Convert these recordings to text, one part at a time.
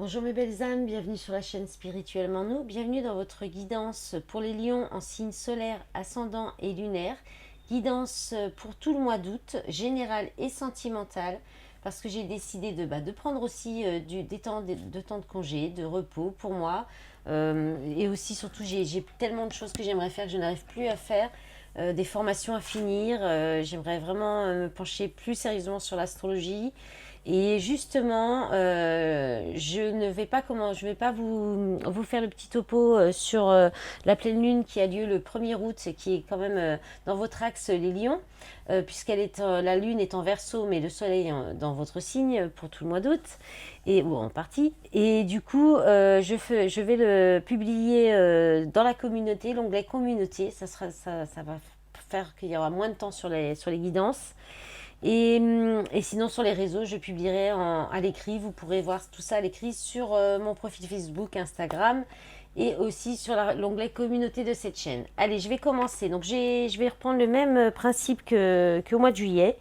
Bonjour mes belles âmes, bienvenue sur la chaîne Spirituellement Nous, bienvenue dans votre guidance pour les lions en signe solaire, ascendant et lunaire. Guidance pour tout le mois d'août, générale et sentimentale, parce que j'ai décidé de prendre aussi des temps de congé, de repos pour moi. Et aussi surtout j'ai tellement de choses que j'aimerais faire que je n'arrive plus à faire. Des formations à finir, j'aimerais vraiment me pencher plus sérieusement sur l'astrologie. Et justement, je vais pas vous faire le petit topo sur la pleine lune qui a lieu le 1er août, qui est quand même dans votre axe les lions, la lune est en Verseau, mais le soleil dans votre signe pour tout le mois d'août, ou en partie. Et du coup, je vais le publier dans la communauté, l'onglet communauté. Ça va faire qu'il y aura moins de temps sur les guidances. Et sinon, sur les réseaux, je publierai à l'écrit. Vous pourrez voir tout ça à l'écrit sur mon profil Facebook, Instagram et aussi sur l'onglet communauté de cette chaîne. Allez, je vais commencer. Donc, je vais reprendre le même principe qu'au mois de juillet.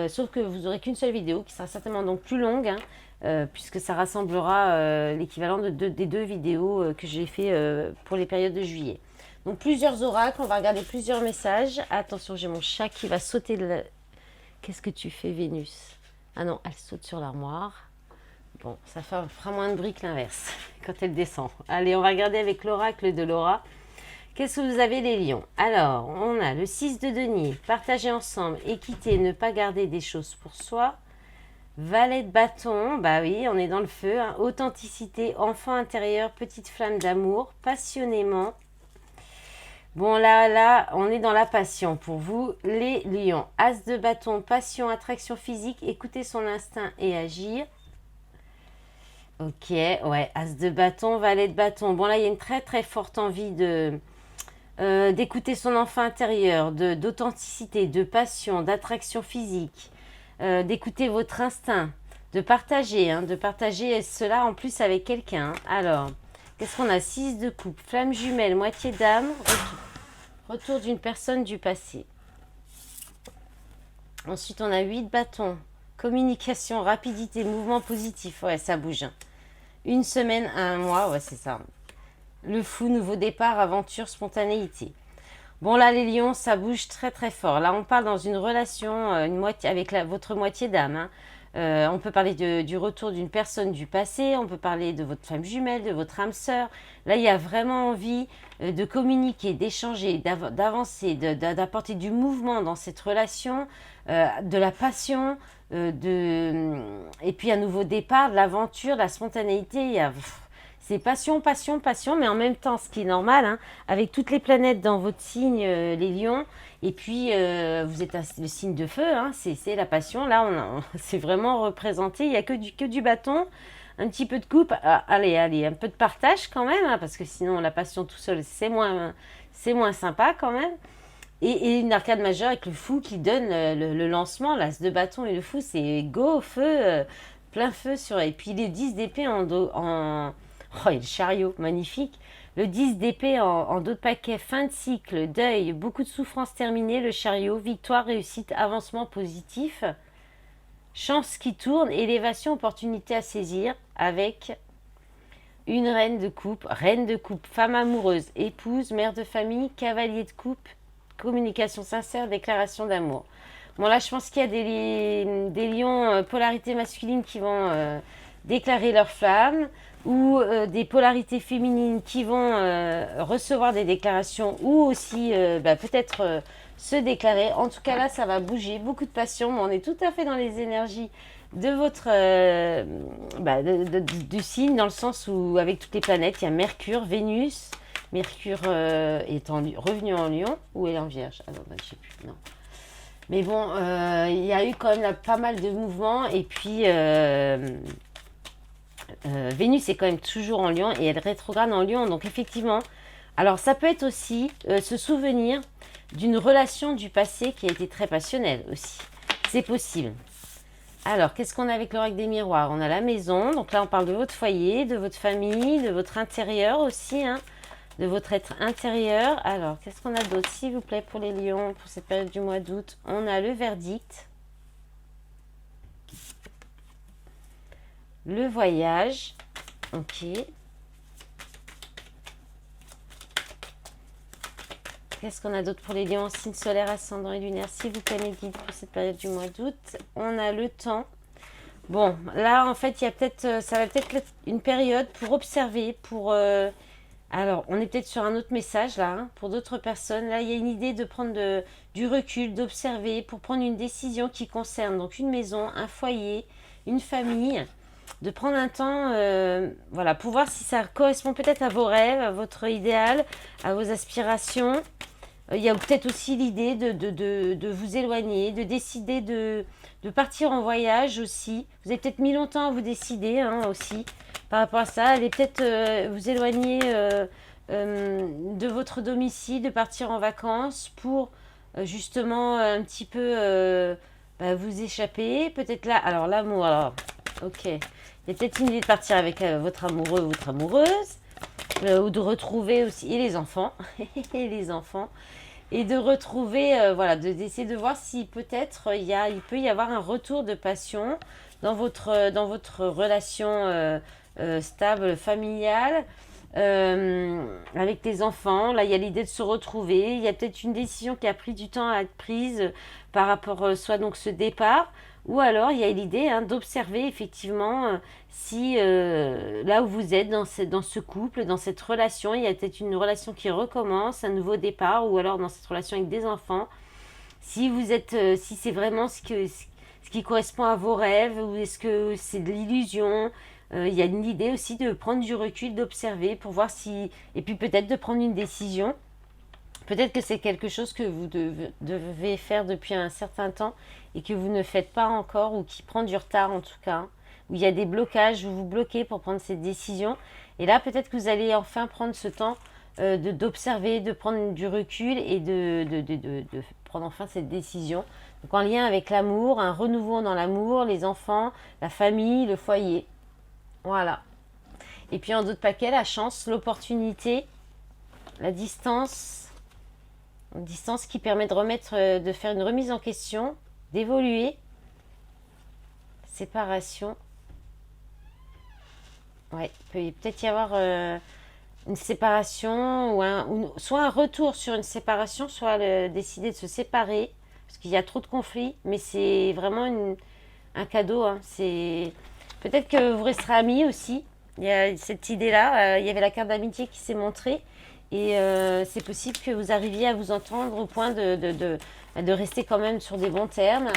Sauf que vous n'aurez qu'une seule vidéo qui sera certainement donc plus longue, hein, puisque ça rassemblera l'équivalent des deux vidéos que j'ai fait pour les périodes de juillet. Donc, plusieurs oracles. On va regarder plusieurs messages. Attention, j'ai mon chat qui va sauter Qu'est-ce que tu fais, Vénus? Ah non, elle saute sur l'armoire. Bon, ça fera moins de bruit que l'inverse quand elle descend. Allez, on va regarder avec l'oracle de Laura. Qu'est-ce que vous avez, les lions? Alors, on a le 6 de denier. Partager ensemble, équité, ne pas garder des choses pour soi. Valet de bâton, bah oui, on est dans le feu. Hein. Authenticité, enfant intérieur, petite flamme d'amour, passionnément. Bon, là, on est dans la passion pour vous, les lions. As de bâton, passion, attraction physique, écouter son instinct et agir. Ok, ouais, as de bâton, valet de bâton. Bon, là, il y a une très, très forte envie d'écouter son enfant intérieur, d'authenticité, de passion, d'attraction physique, d'écouter votre instinct, de partager cela en plus avec quelqu'un. Alors, qu'est-ce qu'on a? 6 de coupe, flamme jumelle, moitié d'âme, retour d'une personne du passé. Ensuite, on a 8 bâtons. Communication, rapidité, mouvement positif. Ouais, ça bouge. Une semaine à un mois, ouais, c'est ça. Le fou, nouveau départ, aventure, spontanéité. Bon, là, les lions, ça bouge très très fort. Là, on parle dans une relation avec votre moitié d'âme. Hein. On peut parler du retour d'une personne du passé, on peut parler de votre femme jumelle, de votre âme sœur. Là, il y a vraiment envie de communiquer, d'échanger, d'avancer, d'apporter du mouvement dans cette relation, de la passion, et puis un nouveau départ, de l'aventure, de la spontanéité. C'est passion, passion, passion, mais en même temps, ce qui est normal, hein, avec toutes les planètes dans votre signe, les lions, et puis vous êtes le signe de feu, hein, c'est la passion. Là, c'est vraiment représenté. Il n'y a que du bâton, un petit peu de coupe. Ah, allez, un peu de partage quand même, hein, parce que sinon, la passion tout seul, c'est moins sympa quand même. Et une arcade majeure avec le fou qui donne le lancement, l'as de bâton et le fou, c'est go, feu, plein feu sur. Et puis les 10 d'épée Oh, et le chariot, magnifique. Le 10 d'épée en dos de paquet, fin de cycle, deuil, beaucoup de souffrance terminée, le chariot, victoire, réussite, avancement positif, chance qui tourne, élévation, opportunité à saisir, avec une reine de coupe, femme amoureuse, épouse, mère de famille, cavalier de coupe, communication sincère, déclaration d'amour. Bon, là, je pense qu'il y a des lions polarité masculine qui vont déclarer leur flamme ou des polarités féminines qui vont recevoir des déclarations ou aussi peut-être se déclarer. En tout cas, là, ça va bouger. Beaucoup de passion. Mais on est tout à fait dans les énergies de votre du signe, dans le sens où avec toutes les planètes, il y a Mercure, Vénus. Mercure est revenu en Lion ou elle est en Vierge? Ah non, je sais plus. Non. Mais bon, il y a eu quand même là, pas mal de mouvements. Et puis, Vénus est quand même toujours en Lion et elle rétrograde en Lion. Donc, effectivement, alors ça peut être aussi se souvenir d'une relation du passé qui a été très passionnelle aussi. C'est possible. Alors, qu'est-ce qu'on a avec l'oracle des miroirs? On a la maison. Donc là, on parle de votre foyer, de votre famille, de votre intérieur aussi, hein, de votre être intérieur. Alors, qu'est-ce qu'on a d'autre, s'il vous plaît, pour les lions, pour cette période du mois d'août? On a le verdict, le voyage, Ok. Qu'est-ce qu'on a d'autre pour les lions? Signe solaire, ascendant et lunaire. S'il vous plaît, mes guides, pour cette période du mois d'août. On a le temps. Bon, là, en fait, il y a peut-être, ça va peut-être être une période pour observer, alors, on est peut-être sur un autre message, là, hein, pour d'autres personnes. Là, il y a une idée de prendre du recul, d'observer, pour prendre une décision qui concerne donc une maison, un foyer, une famille, de prendre un temps, voilà, pour voir si ça correspond peut-être à vos rêves, à votre idéal, à vos aspirations. Il y a peut-être aussi l'idée de vous éloigner, de décider de partir en voyage aussi. Vous avez peut-être mis longtemps à vous décider aussi par rapport à ça. Allez peut-être vous éloigner de votre domicile, de partir en vacances pour justement un petit peu vous échapper. Peut-être là, alors l'amour, alors ok. Il y a peut-être une idée de partir avec votre amoureux ou votre amoureuse. Ou de retrouver aussi, et les enfants, et les enfants, et de retrouver, voilà, d'essayer de voir si peut-être il peut y avoir un retour de passion dans votre relation stable, familiale, avec les enfants. Là, il y a l'idée de se retrouver, il y a peut-être une décision qui a pris du temps à être prise par rapport soit donc ce départ, ou alors il y a l'idée d'observer effectivement si là où vous êtes dans ce couple, dans cette relation, il y a peut-être une relation qui recommence, un nouveau départ, ou alors dans cette relation avec des enfants, si vous êtes, si c'est vraiment ce qui correspond à vos rêves, ou est-ce que c'est de l'illusion. Il y a une idée aussi de prendre du recul, d'observer pour voir si, et puis peut-être de prendre une décision. Peut-être que c'est quelque chose que vous devez faire depuis un certain temps et que vous ne faites pas encore, ou qui prend du retard en tout cas, où il y a des blocages, où vous bloquez pour prendre cette décision. Et là, peut-être que vous allez enfin prendre ce temps d'observer, de prendre du recul et de prendre enfin cette décision. Donc en lien avec l'amour, un renouveau dans l'amour, les enfants, la famille, le foyer. Voilà. Et puis en d'autres paquets, la chance, l'opportunité, la distance. Une distance qui permet de faire une remise en question, d'évoluer. Séparation. Ouais, il peut peut-être y avoir une séparation, soit un retour sur une séparation, soit décider de se séparer, parce qu'il y a trop de conflits, mais c'est vraiment un cadeau. C'est peut-être que vous resterez amis aussi. Il y a cette idée-là. Il y avait la carte d'amitié qui s'est montrée. Et c'est possible que vous arriviez à vous entendre au point de rester quand même sur des bons termes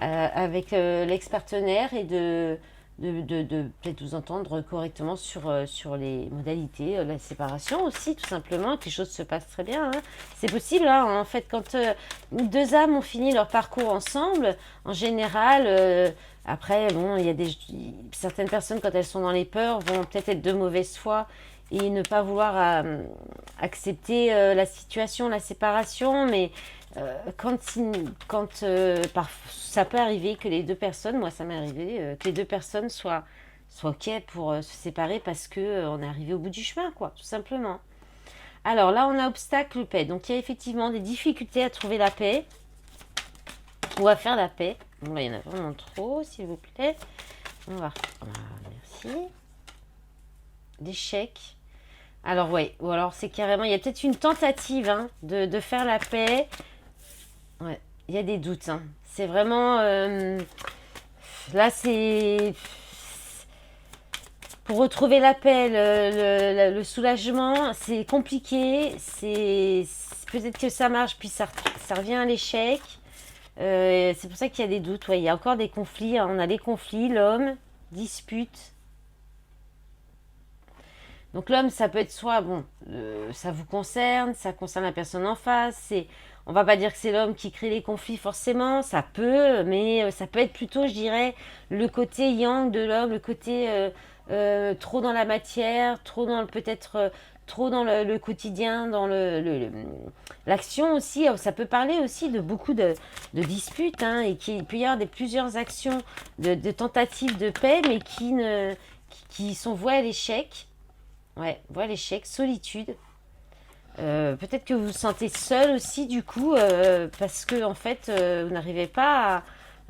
avec l'ex-partenaire, et de peut-être vous entendre correctement sur les modalités de la séparation aussi, tout simplement, que les choses se passent très bien. C'est possible, en fait, quand deux âmes ont fini leur parcours ensemble, en général, après, bon, il y a certaines personnes, quand elles sont dans les peurs, vont peut-être être de mauvaise foi et ne pas vouloir accepter la situation, la séparation, mais ça peut arriver que les deux personnes, moi ça m'est arrivé, que les deux personnes soient ok pour se séparer parce que on est arrivé au bout du chemin, quoi, tout simplement. Alors là, on a obstacle, paix. Donc il y a effectivement des difficultés à trouver la paix ou à faire la paix. Bon, là, il y en a vraiment trop, s'il vous plaît. On va. Merci. D'échec. Alors ouais, ou alors c'est carrément, il y a peut-être une tentative de faire la paix. Ouais, il y a des doutes. C'est vraiment, là c'est pour retrouver la paix, le soulagement, c'est compliqué. Peut-être que ça marche, puis ça revient à l'échec. C'est pour ça qu'il y a des doutes. Ouais, il y a encore des conflits. On a des conflits, l'homme dispute. Donc l'homme, ça peut être soit, bon, ça vous concerne, ça concerne la personne en face. On va pas dire que c'est l'homme qui crée les conflits forcément, ça peut, mais ça peut être plutôt, je dirais, le côté yang de l'homme, le côté trop dans la matière, trop dans le quotidien, dans l'action aussi. Ça peut parler aussi de beaucoup de disputes, et qu'il peut y avoir plusieurs actions de tentatives de paix, mais qui sont vouées à l'échec. Ouais, voilà l'échec, solitude. Peut-être que vous vous sentez seul aussi du coup, parce que en fait, vous n'arrivez pas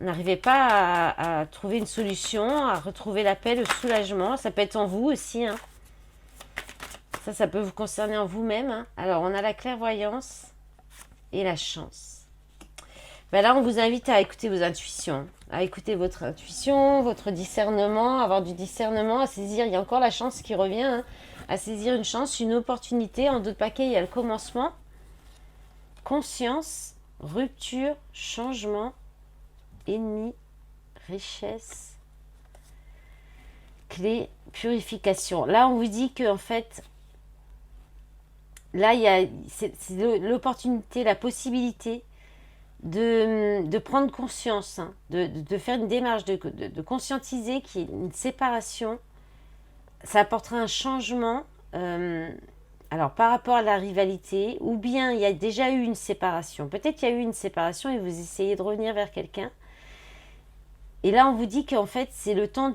n'arrivez pas à trouver une solution, à retrouver la paix, le soulagement. Ça peut être en vous aussi, hein. Ça peut vous concerner en vous-même, hein. Alors, on a la clairvoyance et la chance. Ben là, on vous invite à écouter vos intuitions, à écouter votre intuition, votre discernement, avoir du discernement, à saisir. Il y a encore la chance qui revient, hein, à saisir une chance, une opportunité. En d'autres paquets, il y a le commencement, conscience, rupture, changement, ennemi, richesse, clé, purification. Là, on vous dit que en fait, là, c'est l'opportunité, la possibilité de prendre conscience, hein, de faire une démarche, de conscientiser qu'il y a une séparation. Ça apportera un changement, alors par rapport à la rivalité, ou bien il y a déjà eu une séparation. Peut-être qu'il y a eu une séparation et vous essayez de revenir vers quelqu'un. Et là, on vous dit qu'en fait, c'est le temps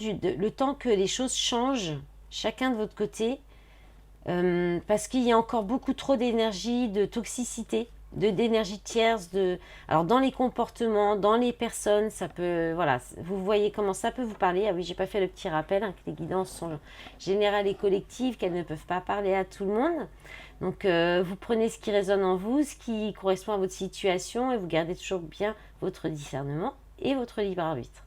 que les choses changent, chacun de votre côté, parce qu'il y a encore beaucoup trop d'énergie, de toxicité, d'énergie tierce, alors dans les comportements, dans les personnes, ça peut, voilà, vous voyez comment ça peut vous parler. Ah oui, j'ai pas fait le petit rappel, hein, que les guidances sont générales et collectives, qu'elles ne peuvent pas parler à tout le monde. Donc, vous prenez ce qui résonne en vous, ce qui correspond à votre situation, et vous gardez toujours bien votre discernement et votre libre arbitre.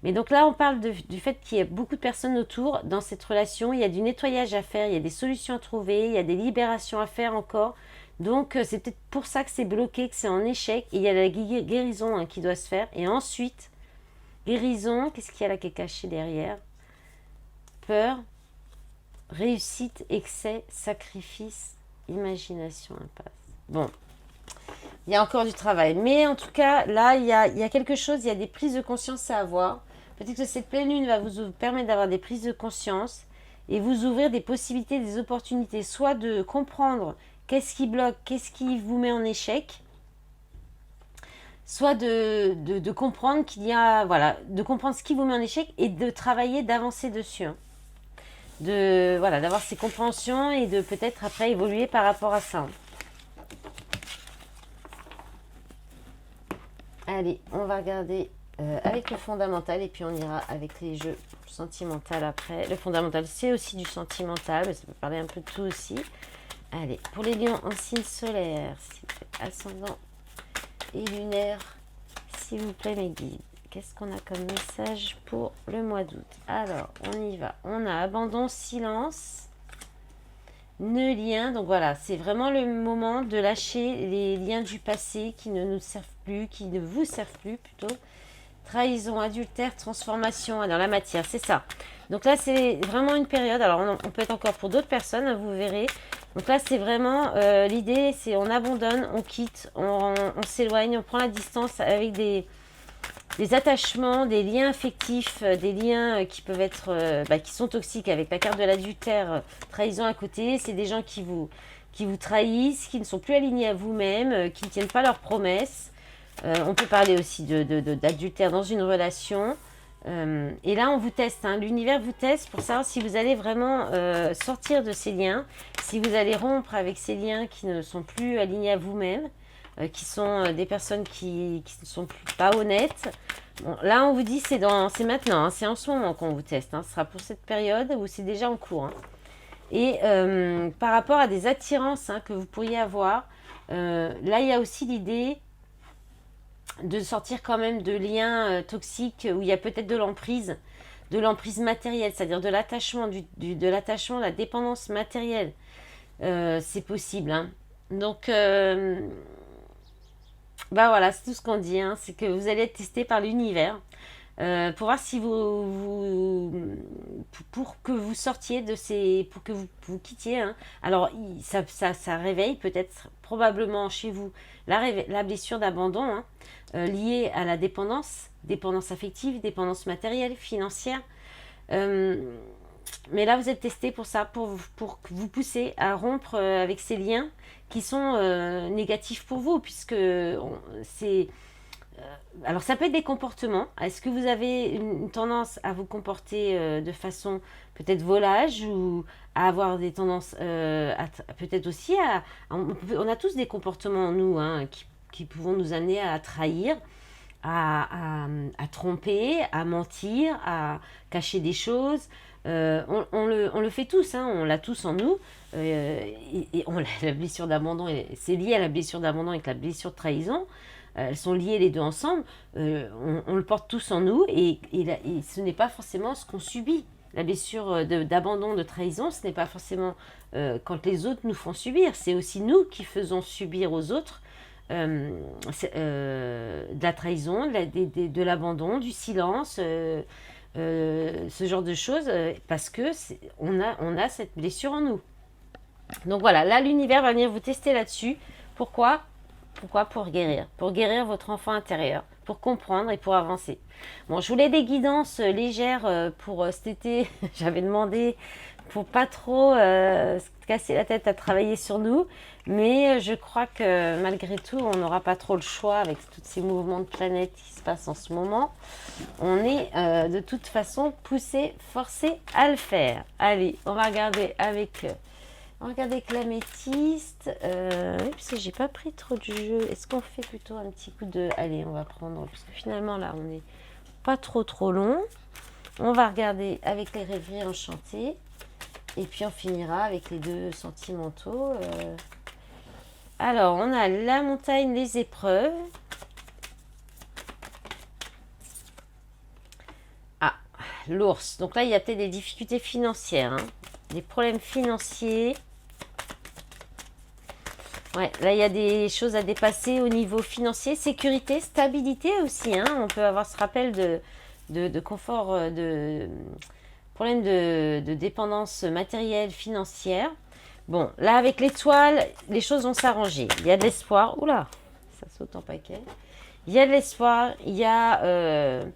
Mais donc là, on parle du fait qu'il y a beaucoup de personnes autour dans cette relation. Il y a du nettoyage à faire, il y a des solutions à trouver, il y a des libérations à faire encore. Donc, c'est peut-être pour ça que c'est bloqué, que c'est en échec. Et il y a la guérison, hein, qui doit se faire. Et ensuite, guérison, qu'est-ce qu'il y a là qui est caché derrière? Peur, réussite, excès, sacrifice, imagination, impasse. Bon, il y a encore du travail. Mais en tout cas, là, il y a quelque chose, il y a des prises de conscience à avoir. Peut-être que cette pleine lune va vous permettre d'avoir des prises de conscience et vous ouvrir des possibilités, des opportunités, soit de comprendre qu'est-ce qui bloque, qu'est-ce qui vous met en échec, soit de comprendre qu'il y a, voilà, de comprendre ce qui vous met en échec et de travailler, d'avancer dessus, hein. D'avoir ces compréhensions et de peut-être après évoluer par rapport à ça, hein. Allez, on va regarder avec le fondamental et puis on ira avec les jeux sentimentaux après. Le fondamental, c'est aussi du sentimental, mais ça peut parler un peu de tout aussi. Allez, pour les lions en signe solaire, ascendant et lunaire, s'il vous plaît mes guides, qu'est-ce qu'on a comme message pour le mois d'août? Alors, on y va. On a abandon, silence, nœud, lien. Donc voilà, c'est vraiment le moment de lâcher les liens du passé qui ne nous servent plus, qui ne vous servent plus plutôt. Trahison, adultère, transformation dans la matière, c'est ça. Donc là, c'est vraiment une période. Alors, on peut être encore pour d'autres personnes, hein, vous verrez. Donc là, c'est vraiment l'idée, c'est on abandonne, on quitte, on s'éloigne, on prend la distance avec des attachements, des liens affectifs, des liens qui peuvent être, qui sont toxiques. Avec la carte de l'adultère, trahison à côté, c'est des gens qui vous trahissent, qui ne sont plus alignés à vous-même, qui ne tiennent pas leurs promesses. On peut parler aussi d'adultère dans une relation. Et là, on vous teste, hein. L'univers vous teste pour savoir si vous allez vraiment sortir de ces liens, si vous allez rompre avec ces liens qui ne sont plus alignés à vous-même, qui sont des personnes qui ne sont plus pas honnêtes. Bon, là, on vous dit c'est maintenant, hein, c'est en ce moment qu'on vous teste, hein. Ce sera pour cette période où c'est déjà en cours, hein. Et par rapport à des attirances, hein, que vous pourriez avoir, là, il y a aussi l'idée de sortir quand même de liens toxiques où il y a peut-être de l'emprise matérielle, c'est-à-dire de l'attachement, de l'attachement, la dépendance matérielle. C'est possible, hein. Donc, voilà, c'est tout ce qu'on dit, hein, c'est que vous allez être testé par l'univers pour voir si pour que vous sortiez de ces, pour que vous quittiez, hein. Alors, ça réveille peut-être probablement chez vous la blessure d'abandon, hein, liée à la dépendance affective, dépendance matérielle, financière. Mais là, vous êtes testé pour ça, pour vous pousser à rompre avec ces liens qui sont négatifs pour vous, puisque c'est... alors, ça peut être des comportements. Est-ce que vous avez une tendance à vous comporter de façon peut-être volage ou à avoir des tendances peut-être aussi on a tous des comportements en nous, hein, qui pouvons nous amener à trahir. à tromper, à mentir, à cacher des choses. On le fait tous, hein, on l'a tous en nous. La blessure d'abandon, c'est lié à la blessure d'abandon avec la blessure de trahison. Elles sont liées les deux ensemble. On le porte tous en nous et ce n'est pas forcément ce qu'on subit. La blessure d'abandon, de trahison, ce n'est pas forcément quand les autres nous font subir. C'est aussi nous qui faisons subir aux autres de la trahison, de l'abandon, du silence, ce genre de choses, parce que on a cette blessure en nous. Donc voilà, là l'univers va venir vous tester là-dessus. Pourquoi? Pour guérir. Pour guérir votre enfant intérieur, pour comprendre et pour avancer. Bon, je voulais des guidances légères pour cet été. J'avais demandé pour pas trop se casser la tête à travailler sur nous. Mais je crois que malgré tout, on n'aura pas trop le choix avec tous ces mouvements de planète qui se passent en ce moment. On est de toute façon poussé, forcé à le faire. Allez, on va regarder avec l'améthyste. Oui, parce que j'ai pas pris trop de jeu. Est-ce qu'on fait plutôt un petit coup de... Allez, on va prendre... Parce que finalement, là, on n'est pas trop long. On va regarder avec les rêveries enchantées. Et puis, on finira avec les deux sentimentaux. Alors, on a la montagne, les épreuves. Ah, l'ours. Donc là, il y a peut-être des difficultés financières. Hein. Des problèmes financiers. Ouais, là, il y a des choses à dépasser au niveau financier. Sécurité, stabilité aussi. Hein. On peut avoir ce rappel de confort, de problème de dépendance matérielle, financière. Bon, là, avec l'étoile, les choses vont s'arranger. Il y a de l'espoir. Oula, ça saute en paquet. Il y a de l'espoir. Il y a de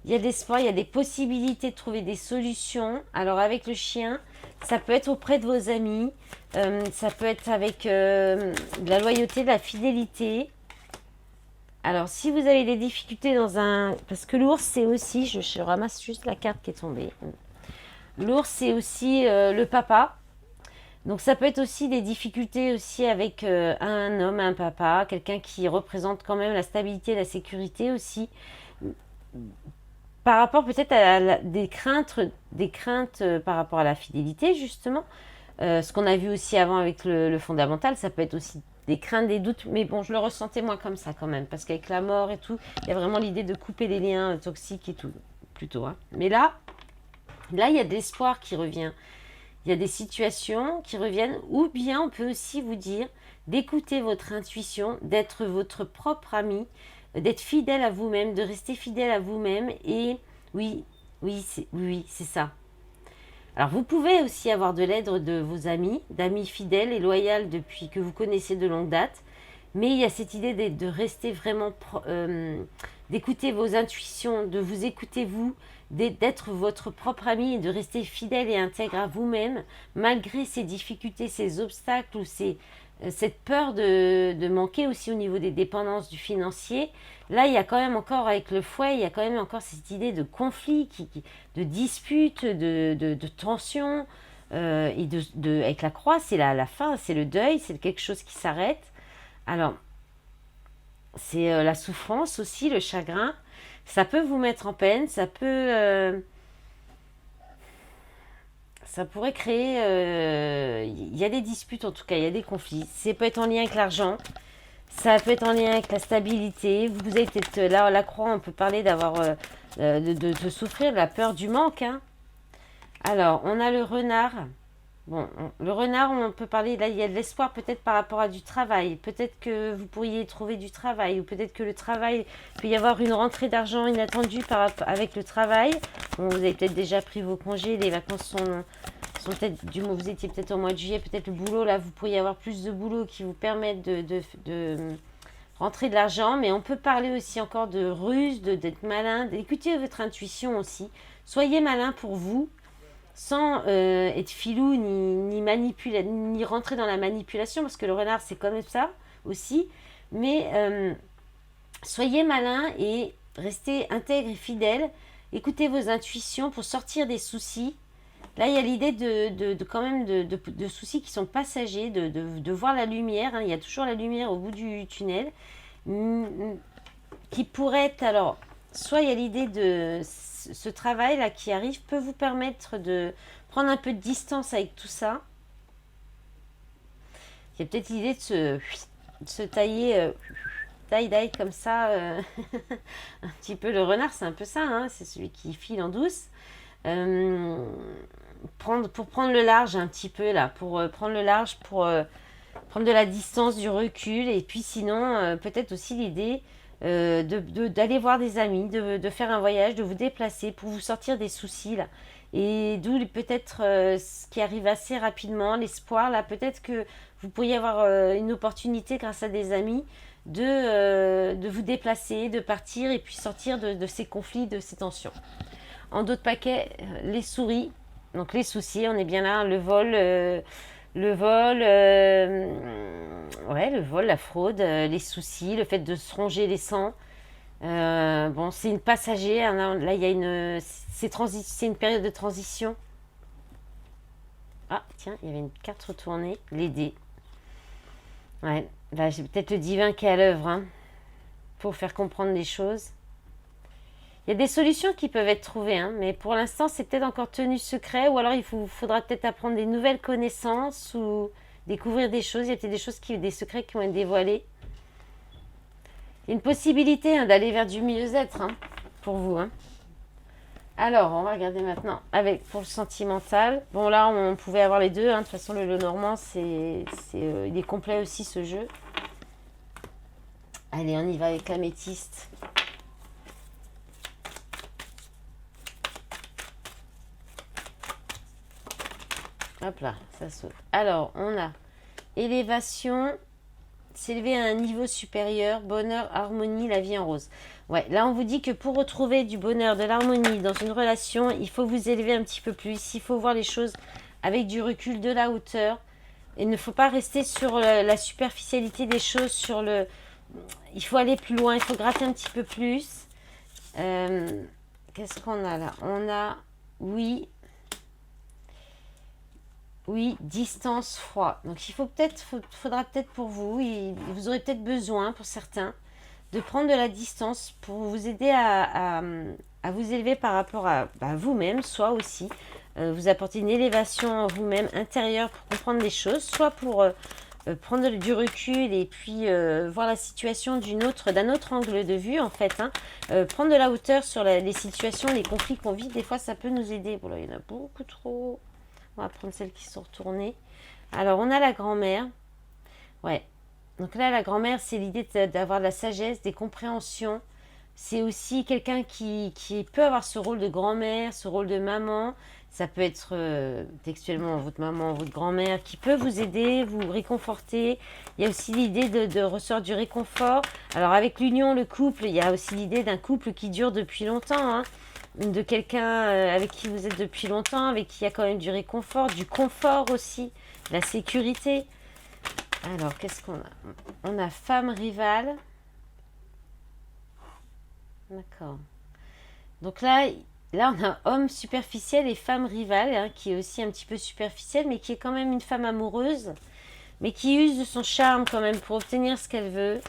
l'espoir. Il y a des possibilités de trouver des solutions. Alors, avec le chien, ça peut être auprès de vos amis. Ça peut être avec de la loyauté, de la fidélité. Alors, si vous avez des difficultés dans un... Parce que l'ours, c'est aussi... Je ramasse juste la carte qui est tombée. L'ours, c'est aussi le papa. Donc ça peut être aussi des difficultés aussi avec un homme, un papa, quelqu'un qui représente quand même la stabilité, la sécurité aussi. Par rapport peut-être à des craintes par rapport à la fidélité justement. Ce qu'on a vu aussi avant avec le fondamental, ça peut être aussi des craintes, des doutes. Mais bon, je le ressentais moins comme ça quand même. Parce qu'avec la mort et tout, il y a vraiment l'idée de couper les liens toxiques et tout. Plutôt. Hein. Mais là, il y a de l'espoir qui revient. Il y a des situations qui reviennent, ou bien on peut aussi vous dire d'écouter votre intuition, d'être votre propre ami, d'être fidèle à vous-même, de rester fidèle à vous-même. Et oui, c'est ça. Alors vous pouvez aussi avoir de l'aide de vos amis, d'amis fidèles et loyaux depuis que vous connaissez de longue date. Mais il y a cette idée de rester vraiment, d'écouter vos intuitions, de vous écouter vous, d'être votre propre ami et de rester fidèle et intègre à vous-même, malgré ces difficultés, ces obstacles ou cette peur de manquer aussi au niveau des dépendances du financier. Là, il y a quand même encore, avec le fouet, il y a quand même encore cette idée de conflit, de dispute, de tension. Et avec la croix, c'est la fin, c'est le deuil, c'est quelque chose qui s'arrête. Alors, c'est la souffrance aussi, le chagrin. Ça peut vous mettre en peine, ça pourrait créer... Il y a des disputes en tout cas, il y a des conflits. Ça peut être en lien avec l'argent, ça peut être en lien avec la stabilité. Vous avez peut-être, là, la croix, on peut parler d'avoir... de souffrir de la peur du manque. Hein. Alors, on a le renard. Bon, le renard, on peut parler, là, il y a de l'espoir peut-être par rapport à du travail. Peut-être que vous pourriez trouver du travail, ou peut-être que le travail, il peut y avoir une rentrée d'argent inattendue avec le travail. Bon, vous avez peut-être déjà pris vos congés, les vacances sont peut-être, vous étiez peut-être au mois de juillet, peut-être le boulot, là, vous pourriez avoir plus de boulot qui vous permettent de rentrer de l'argent. Mais on peut parler aussi encore de ruse, d'être malin, d'écouter votre intuition aussi. Soyez malin pour vous. Sans être filou ni rentrer dans la manipulation, parce que le renard c'est comme ça aussi, mais soyez malin et restez intègre et fidèle, écoutez vos intuitions pour sortir des soucis. Là il y a l'idée quand même de soucis qui sont passagers, de voir la lumière, hein. Il y a toujours la lumière au bout du tunnel. qui pourrait être, alors, soit il y a l'idée de ce travail-là qui arrive peut vous permettre de prendre un peu de distance avec tout ça. Il y a peut-être l'idée de se tailler, taille comme ça, un petit peu le renard, c'est un peu ça, hein, c'est celui qui file en douce. Pour prendre le large un petit peu là, pour prendre le large, pour prendre de la distance, du recul, et puis sinon, peut-être aussi l'idée d'aller voir des amis, de faire un voyage, de vous déplacer pour vous sortir des soucis là. Et d'où peut-être ce qui arrive assez rapidement, l'espoir là, peut-être que vous pourriez avoir une opportunité grâce à des amis de vous déplacer, de partir et puis sortir de ces conflits, de ces tensions. En d'autres paquets, les souris, donc les soucis, on est bien là, le vol, la fraude, les soucis, le fait de se ronger les sangs. Bon, c'est une passager, hein, là il y a c'est une période de transition. Ah, tiens, il y avait une carte retournée, les dés. Ouais, là j'ai peut-être le divin qui est à l'œuvre, hein, pour faire comprendre les choses. Il y a des solutions qui peuvent être trouvées, hein, mais pour l'instant, c'est peut-être encore tenu secret, ou alors faudra peut-être apprendre des nouvelles connaissances ou découvrir des choses. Il y a peut-être des secrets qui vont être dévoilés. Il y a une possibilité, hein, d'aller vers du mieux-être, hein, pour vous. Hein. Alors, on va regarder maintenant pour le sentimental. Bon, là, on pouvait avoir les deux. Hein. De toute façon, le Normand, il est complet aussi, ce jeu. Allez, on y va avec l'améthyste. Hop là, ça saute. Alors, on a élévation, s'élever à un niveau supérieur, bonheur, harmonie, la vie en rose. Ouais, là on vous dit que pour retrouver du bonheur, de l'harmonie dans une relation, il faut vous élever un petit peu plus, il faut voir les choses avec du recul, de la hauteur. Il ne faut pas rester sur la superficialité des choses, il faut aller plus loin, il faut gratter un petit peu plus. Qu'est-ce qu'on a là? On a, oui, distance, froid. Donc faudra peut-être pour vous, vous aurez peut-être besoin pour certains de prendre de la distance pour vous aider à vous élever par rapport à vous-même, soit aussi vous apporter une élévation en vous-même intérieure pour comprendre les choses, soit pour prendre du recul et puis voir la situation d'un autre angle de vue en fait. Hein. Prendre de la hauteur sur les situations, les conflits qu'on vit, des fois ça peut nous aider. Bon là, il y en a beaucoup trop. On va prendre celles qui sont retournées. Alors, on a la grand-mère. Ouais. Donc là, la grand-mère, c'est l'idée d'avoir de la sagesse, des compréhensions. C'est aussi quelqu'un qui peut avoir ce rôle de grand-mère, ce rôle de maman. Ça peut être textuellement votre maman, votre grand-mère, qui peut vous aider, vous réconforter. Il y a aussi l'idée de ressort du réconfort. Alors, avec l'union, le couple, il y a aussi l'idée d'un couple qui dure depuis longtemps, hein. De quelqu'un avec qui vous êtes depuis longtemps, avec qui il y a quand même du réconfort, du confort aussi, la sécurité. Alors, qu'est-ce qu'on a? On a femme rivale. D'accord. Donc là, on a homme superficiel et femme rivale, hein, qui est aussi un petit peu superficielle, mais qui est quand même une femme amoureuse, mais qui use de son charme quand même pour obtenir ce qu'elle veut.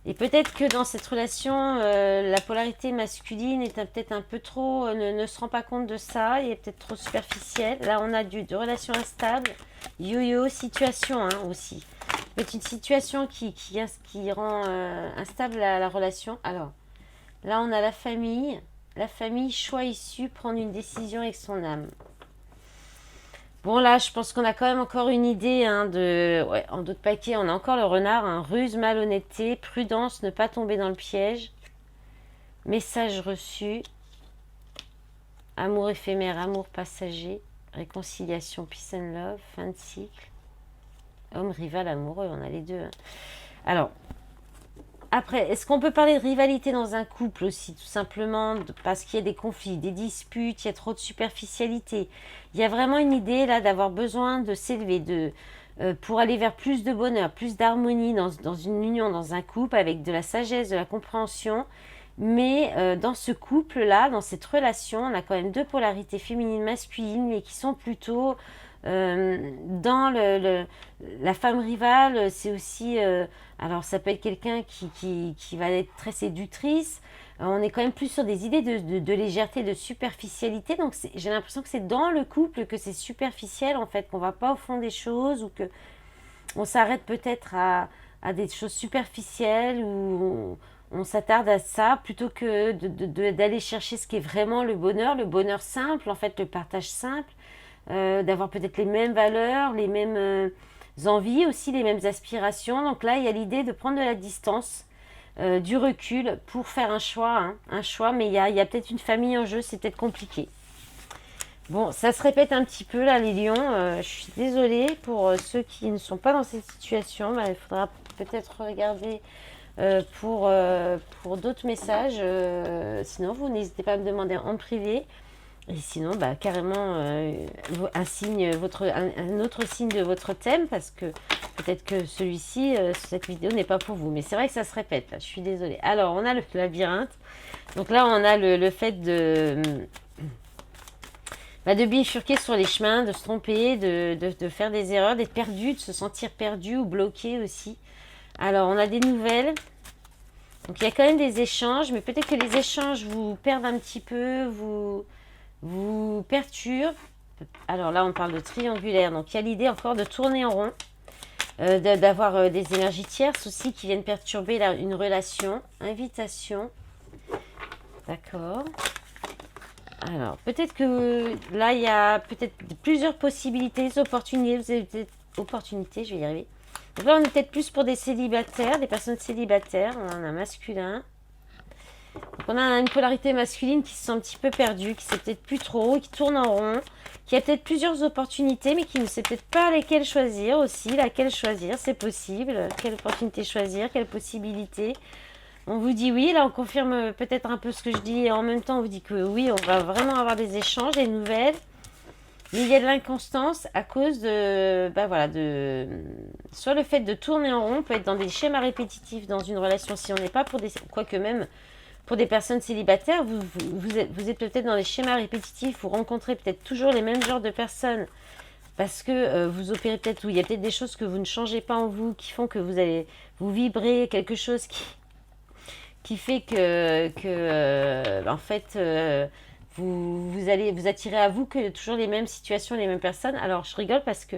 Et peut-être que dans cette relation, la polarité masculine est peut-être un peu trop, ne se rend pas compte de ça, il est peut-être trop superficielle. Là, on a de relations instables, yo-yo, situation hein, aussi. C'est une situation qui rend instable la relation. Alors, là, on a la famille, choix issu, prendre une décision avec son âme. Bon là, je pense qu'on a quand même encore une idée hein, en d'autres paquets, on a encore le renard, hein, ruse, malhonnêteté, prudence, ne pas tomber dans le piège, message reçu, amour éphémère, amour passager, réconciliation, peace and love, fin de cycle, homme rival amoureux, on a les deux. Hein. Alors, après, est-ce qu'on peut parler de rivalité dans un couple aussi, tout simplement parce qu'il y a des conflits, des disputes, il y a trop de superficialité. Il y a vraiment une idée là d'avoir besoin de s'élever, pour aller vers plus de bonheur, plus d'harmonie dans une union, dans un couple, avec de la sagesse, de la compréhension. Mais dans ce couple-là, dans cette relation, on a quand même deux polarités féminines, masculines, mais qui sont plutôt Dans la femme rivale, c'est aussi... alors, ça peut être quelqu'un qui va être très séductrice. On est quand même plus sur des idées de légèreté, de superficialité. Donc, j'ai l'impression que c'est dans le couple que c'est superficiel, en fait, qu'on va pas au fond des choses ou que on s'arrête peut-être à des choses superficielles ou on s'attarde à ça plutôt que d'aller chercher ce qui est vraiment le bonheur simple, en fait, le partage simple, d'avoir peut-être les mêmes valeurs, les mêmes envies aussi, les mêmes aspirations. Donc là, il y a l'idée de prendre de la distance, du recul pour faire un choix, mais il y a peut-être une famille en jeu, c'est peut-être compliqué. Bon, ça se répète un petit peu là, les lions. Je suis désolée pour ceux qui ne sont pas dans cette situation. Bah, il faudra peut-être regarder pour d'autres messages. Sinon, vous n'hésitez pas à me demander en privé. Et sinon, bah, carrément un signe, un autre signe de votre thème, parce que peut-être que celui-ci, cette vidéo n'est pas pour vous. Mais c'est vrai que ça se répète, là, je suis désolée. Alors, on a le labyrinthe. Donc là, on a le fait de bifurquer sur les chemins, de se tromper, de faire des erreurs, d'être perdu, de se sentir perdu ou bloqué aussi. Alors, on a des nouvelles. Donc, il y a quand même des échanges, mais peut-être que les échanges vous perdent un petit peu, vous perturbent. Alors là, on parle de triangulaire. Donc, il y a l'idée encore de tourner en rond, d'avoir des énergies tierces aussi qui viennent perturber une relation. Invitation. D'accord. Alors, peut-être que là, il y a peut-être plusieurs possibilités, opportunités. Vous avez peut-être opportunités, je vais y arriver. Donc là, on est peut-être plus pour des célibataires, des personnes célibataires. On en a masculin. Donc on a une polarité masculine qui se sent un petit peu perdue, qui ne sait peut-être plus trop, qui tourne en rond, qui a peut-être plusieurs opportunités, mais qui ne sait peut-être pas lesquelles choisir aussi. Laquelle choisir, c'est possible. Quelle opportunité choisir, quelle possibilité. On vous dit oui, là on confirme peut-être un peu ce que je dis et en même temps on vous dit que oui, on va vraiment avoir des échanges, des nouvelles. Mais il y a de l'inconstance à cause soit le fait de tourner en rond, on peut être dans des schémas répétitifs dans une relation si on n'est pas pour des... Quoique même pour des personnes célibataires, vous êtes peut-être dans des schémas répétitifs, vous rencontrez peut-être toujours les mêmes genres de personnes parce que vous opérez peut-être, ou il y a peut-être des choses que vous ne changez pas en vous qui font que vous vibrez quelque chose qui fait en fait, vous allez vous attirer à vous que toujours les mêmes situations, les mêmes personnes. Alors, je rigole parce que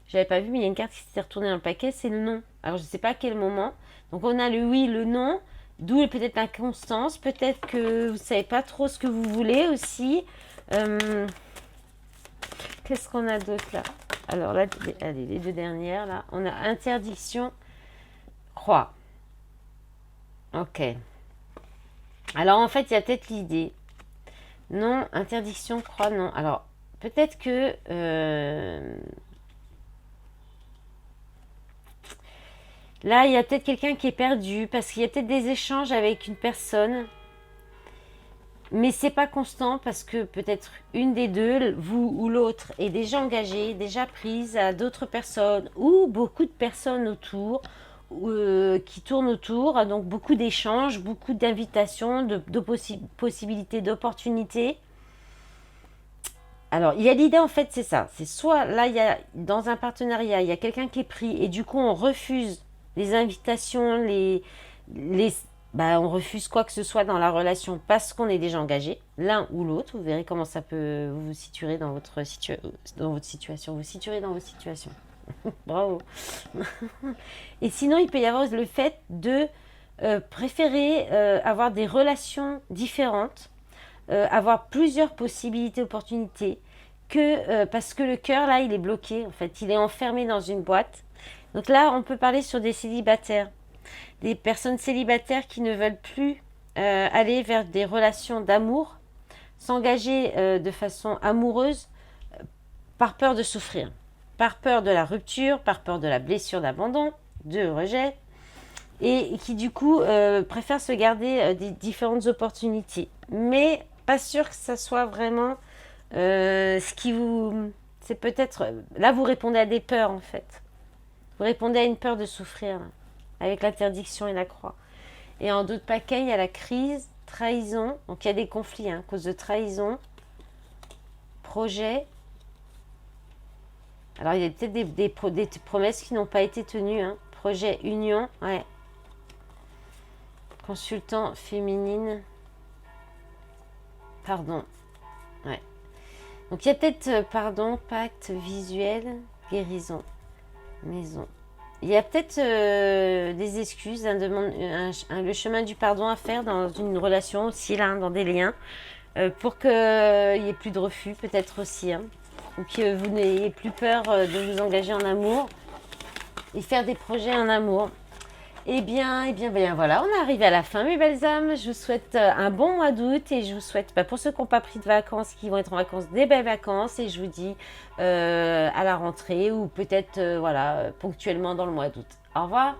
j'avais pas vu, mais il y a une carte qui s'était retournée dans le paquet, c'est le non. Alors, je sais pas à quel moment. Donc, on a le oui, le non, d'où peut-être l'inconstance, peut-être que vous savez pas trop ce que vous voulez aussi. Qu'est-ce qu'on a d'autre là? Alors là, allez, les deux dernières là, on a interdiction, croix. Ok. Alors en fait, il y a peut-être l'idée. Non, interdiction, croix, non. Alors, peut-être que... là, il y a peut-être quelqu'un qui est perdu parce qu'il y a peut-être des échanges avec une personne. Mais c'est pas constant parce que peut-être une des deux, vous ou l'autre, est déjà engagée, déjà prise à d'autres personnes ou beaucoup de personnes autour. Qui tournent autour, donc beaucoup d'échanges, beaucoup d'invitations, de possibilités, d'opportunités. Alors, il y a l'idée en fait, c'est ça. C'est soit là, il y a dans un partenariat, il y a quelqu'un qui est pris et du coup on refuse les invitations, on refuse quoi que ce soit dans la relation parce qu'on est déjà engagé, l'un ou l'autre. Vous verrez comment ça peut vous situer dans votre situation. Vous situerez dans vos situations. Bravo. Et sinon, il peut y avoir le fait de préférer avoir des relations différentes, avoir plusieurs possibilités, opportunités, parce que le cœur, là, il est bloqué. En fait, il est enfermé dans une boîte. Donc là, on peut parler sur des célibataires, des personnes célibataires qui ne veulent plus aller vers des relations d'amour, s'engager de façon amoureuse par peur de souffrir. Par peur de la rupture, par peur de la blessure d'abandon, de rejet, et qui du coup préfèrent se garder des différentes opportunités. Mais pas sûr que ça soit vraiment ce qui vous... C'est peut-être... Là, vous répondez à des peurs, en fait. Vous répondez à une peur de souffrir, là, avec l'interdiction et la croix. Et en d'autres paquets, il y a la crise, trahison. Donc, il y a des conflits à cause de trahison, projet, Alors, il y a peut-être des promesses qui n'ont pas été tenues. Hein. Projet union, ouais. Consultant féminine. Pardon. Ouais. Donc, il y a peut-être, pardon, pacte visuel, guérison, maison. Il y a peut-être des excuses, le chemin du pardon à faire dans une relation aussi, là, dans des liens, pour qu'il n'y ait plus de refus, peut-être aussi. Hein, ou que vous n'ayez plus peur de vous engager en amour et faire des projets en amour. Bien, voilà, on est arrivé à la fin, mes belles âmes. Je vous souhaite un bon mois d'août et je vous souhaite, pour ceux qui n'ont pas pris de vacances, qui vont être en vacances, des belles vacances. Et je vous dis à la rentrée ou peut-être, ponctuellement dans le mois d'août. Au revoir.